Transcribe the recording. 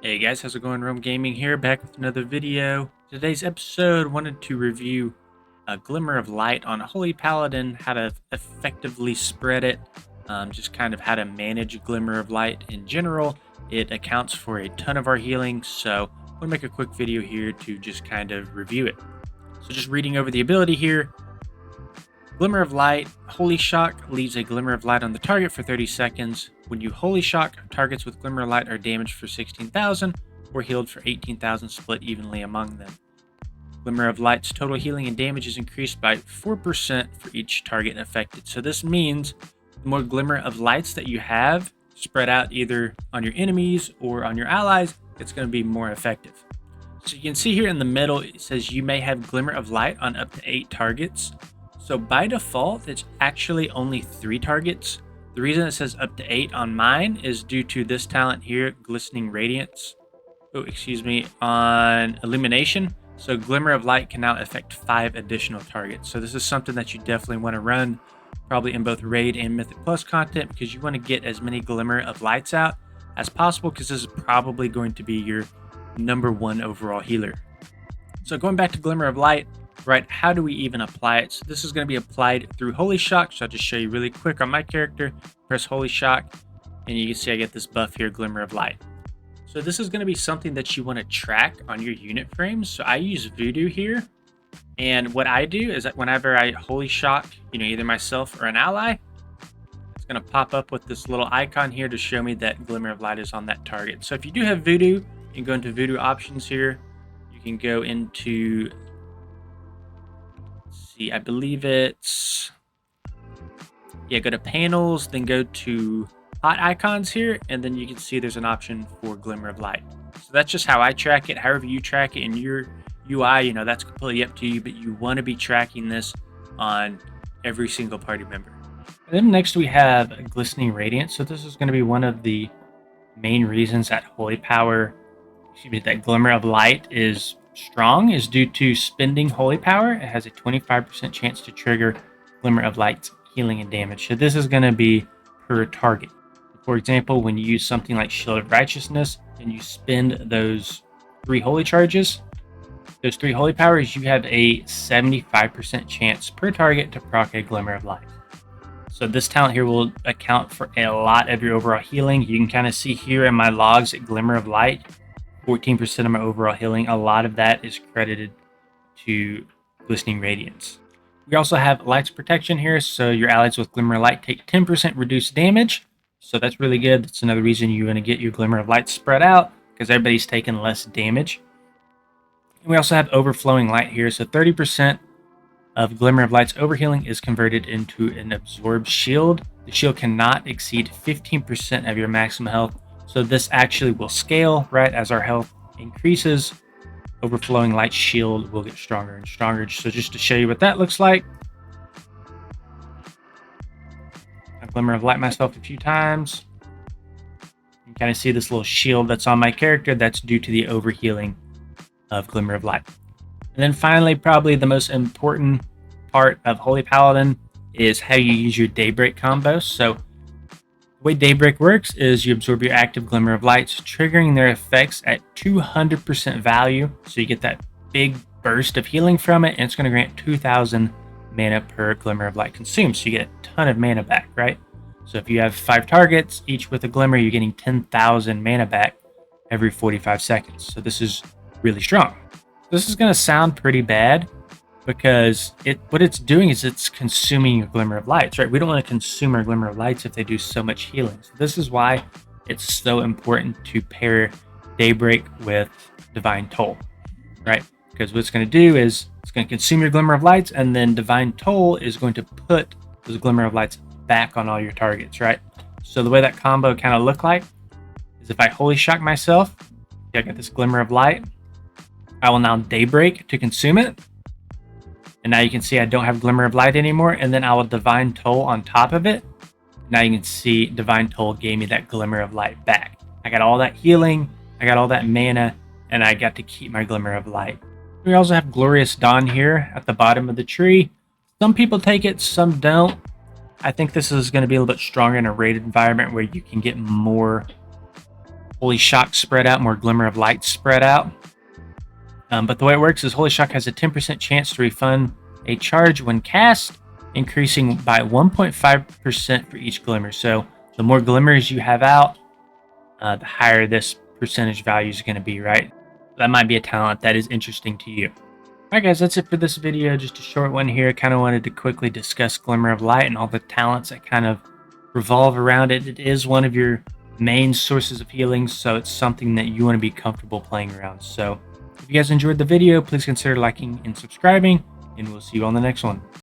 Hey guys, how's it going? Rome Gaming here, back with another video. Today's episode wanted to review a Glimmer of Light on Holy Paladin, how to effectively spread it, just kind of how to manage Glimmer of Light in general. It accounts for a ton of our healing, so I'm going to make a quick video here to just kind of review it. So just reading over the ability here. Glimmer of Light, Holy Shock leaves a Glimmer of Light on the target for 30 seconds. When you Holy Shock, targets with Glimmer of Light are damaged for 16,000 or healed for 18,000, split evenly among them. Glimmer of Light's total healing and damage is increased by 4% for each target affected. So this means the more Glimmer of Lights that you have spread out either on your enemies or on your allies, it's going to be more effective. So you can see here in the middle, it says you may have Glimmer of Light on up to 8 targets. So by default, it's actually only 3 targets. The reason it says up to 8 on mine is due to this talent here, Glistening Radiance. On Illumination. So Glimmer of Light can now affect 5 additional targets. So this is something that you definitely want to run, probably in both Raid and Mythic Plus content, because you want to get as many Glimmer of Lights out as possible, because this is probably going to be your #1 overall healer. So going back to Glimmer of Light, right, how do we even apply it? So this is going to be applied through Holy Shock. So I'll just show you really quick on my character. Press Holy Shock, and you can see I get this buff here, Glimmer of Light. So this is going to be something that you want to track on your unit frames. So I use Voodoo here. And what I do is that whenever I Holy Shock, either myself or an ally, it's going to pop up with this little icon here to show me that Glimmer of Light is on that target. So if you do have Voodoo, you can go into Voodoo options here. You can go into, I believe it's, go to panels, then go to hot icons here, and then you can see there's an option for Glimmer of Light. So that's just how I track it. However you track it in your UI, that's completely up to you, but you want to be tracking this on every single party member. And then next we have Glistening Radiance. So this is going to be one of the main reasons that that Glimmer of Light is strong, is due to spending Holy Power. It has a 25% chance to trigger Glimmer of Light's healing and damage. So this is going to be per target. For example, when you use something like Shield of Righteousness and you spend those 3 holy charges, those 3 holy powers, you have a 75% chance per target to proc a Glimmer of Light. So this talent here will account for a lot of your overall healing. You can kind of see here in my logs at Glimmer of Light, 14% of my overall healing. A lot of that is credited to Glistening Radiance. We also have Light's Protection here, so your allies with Glimmer of Light take 10% reduced damage. So that's really good. That's another reason you're going to get your Glimmer of Light spread out, because everybody's taking less damage. And we also have Overflowing Light here, so 30% of Glimmer of Light's overhealing is converted into an Absorb Shield. The shield cannot exceed 15% of your maximum health. So this actually will scale, right? As our health increases, Overflowing Light shield will get stronger and stronger. So just to show you what that looks like, I Glimmer of Light myself a few times. You can kind of see this little shield that's on my character. That's due to the overhealing of Glimmer of Light. And then finally, probably the most important part of Holy Paladin is how you use your Daybreak combo. So the way Daybreak works is you absorb your active Glimmer of Lights, triggering their effects at 200% value. So you get that big burst of healing from it, and it's going to grant 2,000 mana per Glimmer of Light consumed. So you get a ton of mana back, right? So if you have 5 targets, each with a Glimmer, you're getting 10,000 mana back every 45 seconds. So this is really strong. This is going to sound pretty bad, because what it's doing is it's consuming your Glimmer of Lights, right? We don't want to consume our Glimmer of Lights if they do so much healing. So this is why it's so important to pair Daybreak with Divine Toll, right? Because what it's going to do is it's going to consume your Glimmer of Lights, and then Divine Toll is going to put those Glimmer of Lights back on all your targets, right? So the way that combo kind of look like is if I Holy Shock myself, I get this Glimmer of Light, I will now Daybreak to consume it. And now you can see I don't have Glimmer of Light anymore. And then I will Divine Toll on top of it. Now you can see Divine Toll gave me that Glimmer of Light back. I got all that healing, I got all that mana, and I got to keep my Glimmer of Light. We also have Glorious Dawn here at the bottom of the tree. Some people take it, some don't. I think this is going to be a little bit stronger in a rated environment where you can get more Holy Shock spread out, more Glimmer of Light spread out. But the way it works is Holy Shock has a 10% chance to refund a charge when cast, increasing by 1.5% for each Glimmer. So the more Glimmers you have out, the higher this percentage value is going to be, right? That might be a talent that is interesting to you. Alright guys, that's it for this video. Just a short one here. Kind of wanted to quickly discuss Glimmer of Light and all the talents that kind of revolve around it. It is one of your main sources of healing, so it's something that you want to be comfortable playing around. So if you guys enjoyed the video, please consider liking and subscribing, and we'll see you on the next one.